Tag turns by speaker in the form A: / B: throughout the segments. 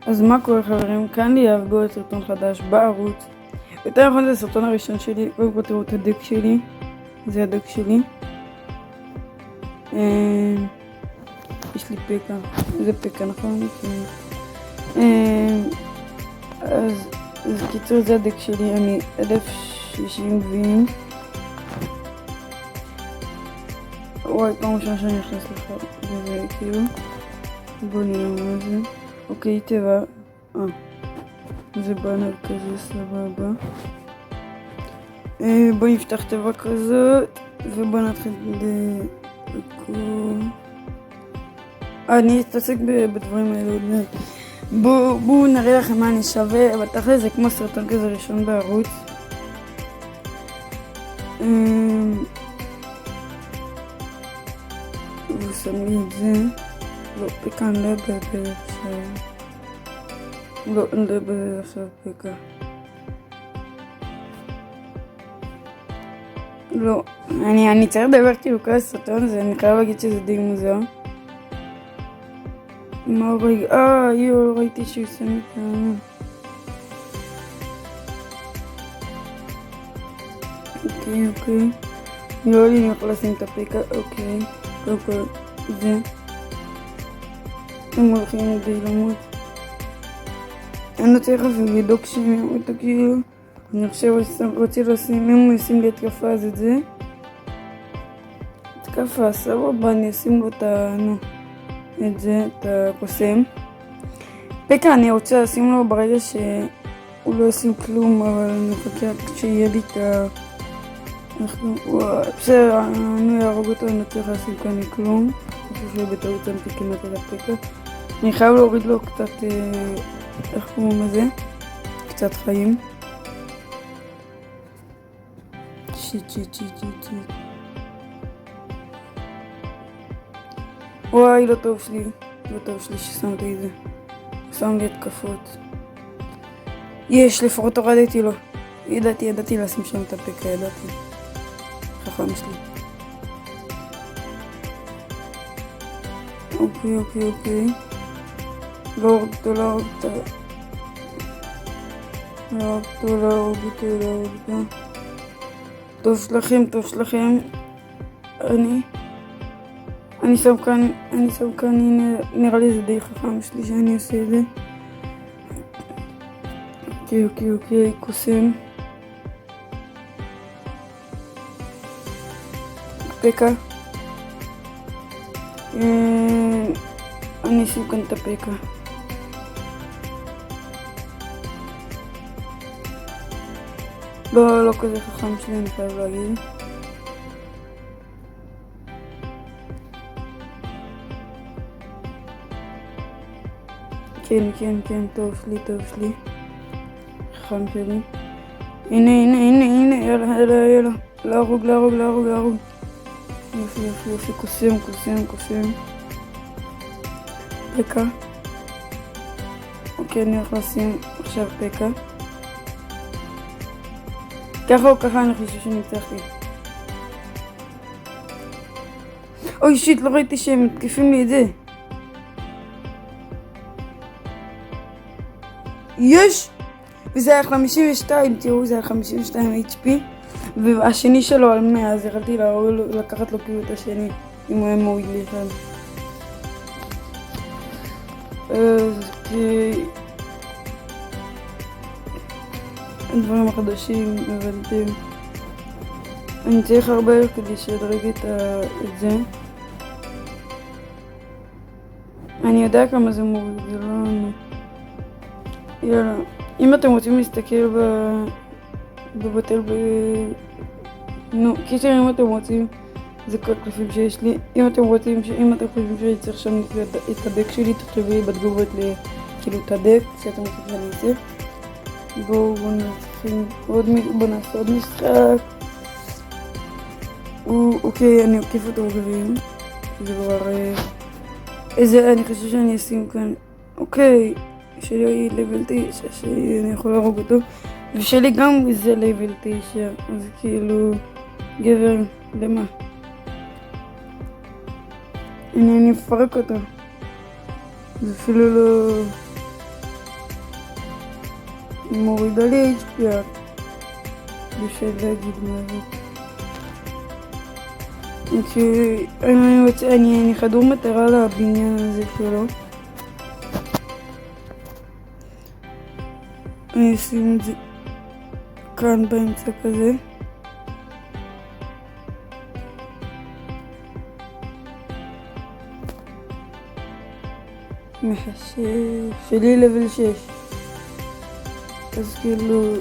A: אז מה קורה חברים? כאן לי יעבדו את סרטון חדש בערוץ. יותר נכון זה הסרטון הראשון שלי. קודם כל תראו את הדק שלי. זה הדק שלי. יש לי פקה. זה פקה נכון? אז קיצור זה הדק שלי. אני 1060 וים. וואי, פעם ראשונה שאני נכנס לך. וזה כאילו. בוא נראה מה זה. אוקיי, טבע. זה באנר כזה, סבבה. בוא נפתח טבע כזאת, ובוא נתחיל אני אתעסק בדברים האלה עוד מעט. בואו נראה לכם מה אני שווה, אבל תכל'ס זה כמו סרטון כזה ראשון בערוץ. הוא שם לי את זה. לא, פקה אני לא אדבר עכשיו. לא, אני אדבר עכשיו פקה. לא, אני צריך לדבר כאילו כל הסרטון הזה, אני חייב להגיד שזה די מוזר. מה רגע? לא ראיתי שהוא שם את הענה. אוקיי. לא לי, אני יכול לשים את הפקה, אוקיי. קודם כל, זה. הם הולכים די למות. אני לא צריך אפילו לדאוג שהם ימותו כאילו. אני עכשיו רוצה לשים, אם הוא ישים לי התקפה אז את זה. התקפה, סבבה, אני אשים לו את זה, את הקוסם. פקה אני רוצה לשים לו ברגע שהוא לא ישים כלום, אבל אני מחכה כשיהיה לי את ה... בסדר, אני אהרוג אותו, אני לא צריך לשים כאן כלום. אני חושב שבטעות שמתי כמעט את הפקה. אני חייב להוריד לו קצת, איך קוראים לזה? קצת חיים. שיט. וואי, לא טוב שלי ששמתי את זה. הוא שם לי התקפות. יש, לפחות הורדתי לו. ידעתי לשים שם את הפקה, ידעתי. חכם שלי. אוקיי. לא הורג אותו. טוב שלכם. אני שם כאן, נראה לי זה די חכם שלי שאני אעשה את זה. אוקיי, קוסם. פקה. אני אשים כאן את הפקה. לא כזה חכם שלי, אני חייב להגיד. כן, טוב שלי. חכם שלי. הנה, יאללה. להרוג. יופי, קוסם. פקה. אוקיי, אני הולך לשים עכשיו פקה. ככה אני חושב שניצחתי. אוי שיט, לא ראיתי שהם מתקפים לי את זה. יש! וזה היה 52, תראו, זה היה 52 HP. והשני שלו על 100, אז יכלתי לקחת לו כאילו את השני, אם הוא היה מוריד לי אחד. הדברים החדשים, הבנתם. אני צריך הרבה כדי שידרג את זה. אני יודע כמה זה מוריד, זה לא... יאללה, אם אתם רוצים להסתכל בבטל קיצר, אם אתם רוצים, זה כל הקלפים שיש לי. אם אתם חושבים שאני צריך שם את הדק שלי, תכתבו לי בתגובות כאילו את הדק שאתם רוצים שאני אעשה. בואו נעשה עוד משחק. אוקיי, אני עוקף אותו בגבים. זה כבר... אני חושב שאני אשים כאן. אוקיי, שלי לבל 9, שאני יכול להרוג אותו. ושלי גם זה לבל 9, אז כאילו... גבר, למה? אני אפרק אותו. זה אפילו לא... מורידה לי HP בשביל להגיד מה זה. אני חדור מטרה לבניין הזה שלו. אני אשים את זה כאן באמצע כזה. מחשב שלי לבל 6, אז כאילו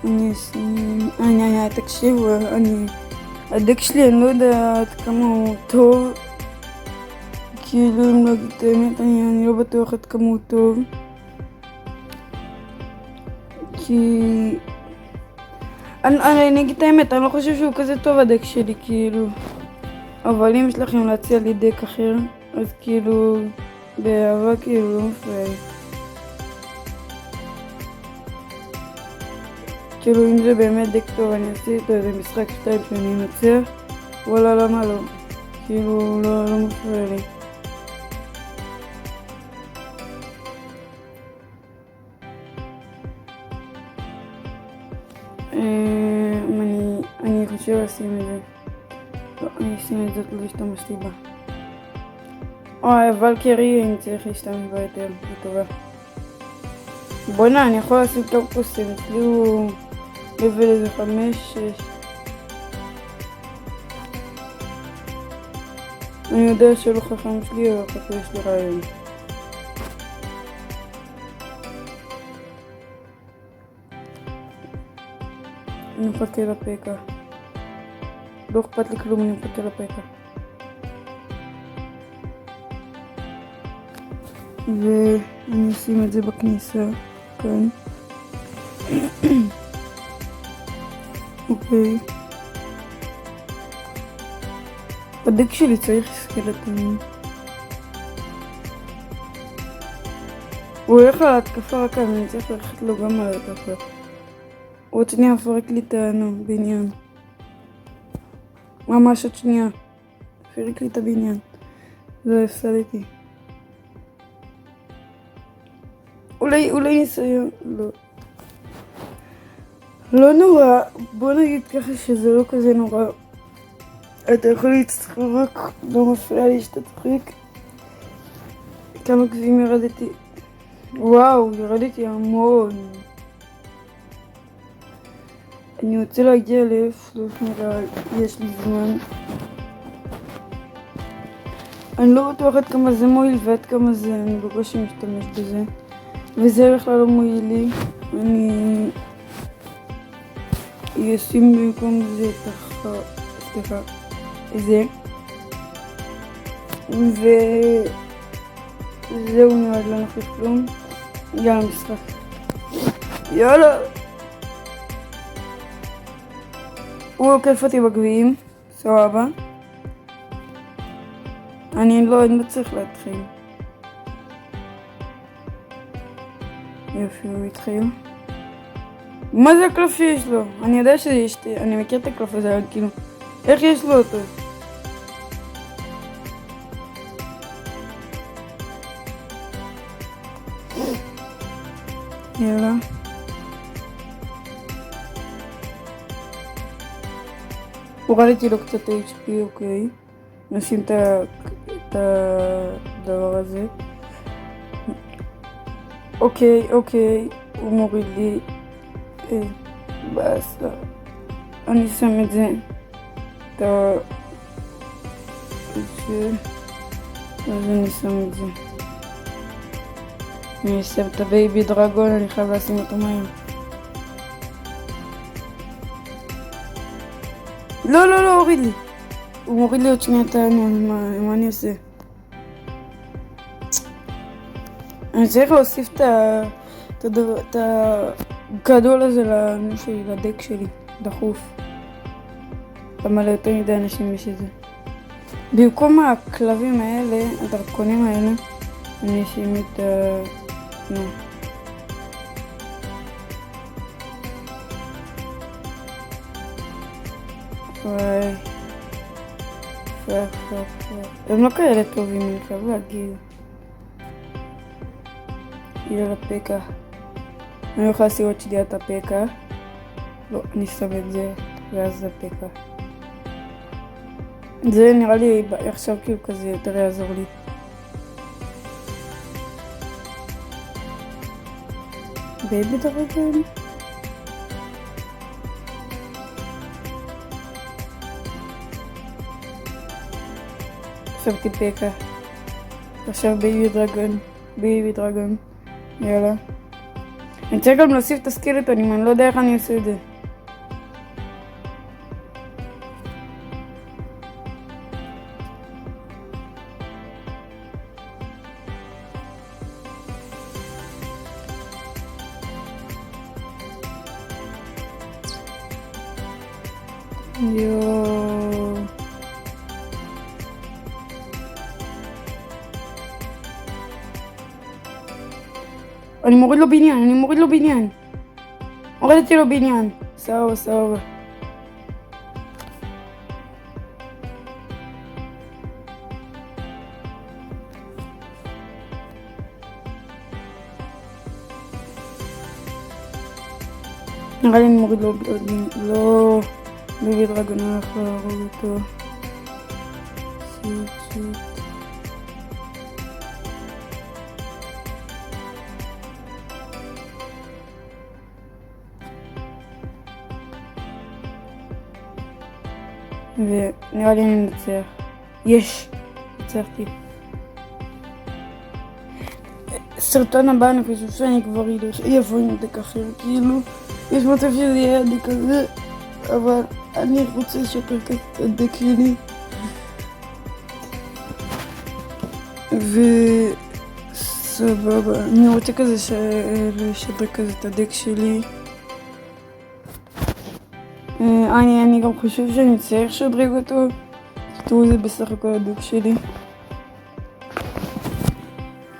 A: אני אשים, תקשיבו, הדק שלי אני לא יודעת כמה הוא טוב, כאילו אם לא אגיד את האמת אני לא בטוח עד כמה הוא טוב, כי אני אגיד את האמת, אני לא חושב שהוא כזה טוב הדק שלי כאילו, אבל אם יש לכם להציע לי דק אחר, אז כאילו באהבה כאילו לא מפריע לי. כאילו אם זה באמת דק טוב אני אעשה איתו איזה משחק 2 שאני אנצח, וואלה למה לא, כאילו לא מפריע לי. אני חושב לשים את זה. לא, אני אשים את זאת, לא השתמשתי בה. אבל קרי אני צריך להשתמש בה יותר, היא טובה. בוא'נה, אני יכול לעשות כמה קוסם, אצלי הוא לבל איזה 5-6. אני יודע שלא חכם שלי, אבל חכם יש לי רעיון. אני מחכה לפקה. לא אכפת לי כלום, אני מחכה לפקה. ואני אשים את זה בכניסה, כאן. אוקיי. הדק שלי צריך סקלטונים. הוא הולך על ההתקפה רק אני צריך ללכת לו גם על ההתקפה. עוד שנייה פרק לי את הבניין. ממש עוד שנייה. פרק לי את הבניין. זה הפסדתי. אולי ניסיון. לא. לא נורא. בוא נגיד ככה שזה לא כזה נורא. אתה יכול להצחק, לא מפריע לי שאתה צוחק. כמה גביעים ירדתי. וואו, ירדתי המון. אני רוצה להגיע ל-F3 נראה, יש לי זמן. אני לא בטוח עד כמה זה מועיל ועד כמה זה, אני בקושי משתמש בזה. וזה בכלל לא מועיל לי. אני אשים במקום זה את זה. וזהו נראה לי לא נחליף כלום. יאללה משחק. יאללה! הוא עוקף אותי בגביעים, סבבה. אני לא צריך להתחיל. יופי, הוא התחיל. מה זה הקלף שיש לו? אני יודע שיש, אני מכיר את הקלף הזה, אבל כאילו, איך יש לו אותו? יאללה. הורדתי לו קצת HP, אוקיי. נשים את הדבר הזה. אוקיי, הוא מוריד לי. בסדר. אני שם את זה. אז אני שם את זה. אני שם את הבייבי דרגון, אני חייב לשים אותו מהר. לא, הוריד לי. הוא מוריד לי עוד שנייה את העניין, מה אני עושה? אני צריך להוסיף את הגדול הזה לדק שלי, דחוף. למה ליותר מדי אנשים יש את זה. במקום הכלבים האלה, הדרקונים האלה, אני אשים את וואי. הם לא כאלה טובים, אני חייב להגיד. יאללה פקה. אני הולך לסירות שלי את הפקה. לא, אני שם את זה, ואז זה פקה. זה נראה לי עכשיו כאילו כזה יותר יעזור לי. בייבי דרגן. שמתי פקה. עכשיו בייבי דרגן. יאללה. אני צריך גם להוסיף את הסקלטונים, אני לא יודע איך אני עושה את זה. יואו. אני מוריד לו בניין. הורדתי לו בניין. סבבה. נראה לי אני מוריד לו בניין. לא. בייבי דרגון הולך להרוג אותו. שיט. ונראה לי אני מנצח. יש! ניצחתי. סרטון הבא אני חושב שאני כבר איפה אני אדק אחר, כאילו יש מצב שזה יהיה הדק כזה, אבל אני רוצה לשפר קצת את הדק שלי. וסבבה, אני רוצה כזה לשדרג כזה את הדק שלי. אני גם חושב שאני צריך לשדרג אותו, תראו זה בסך הכל הדק שלי.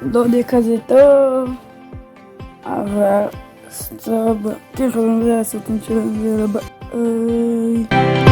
A: לא דק כזה טוב, אבל סבבה. תראו, זה הסרטון שלנו, יאללה ביי.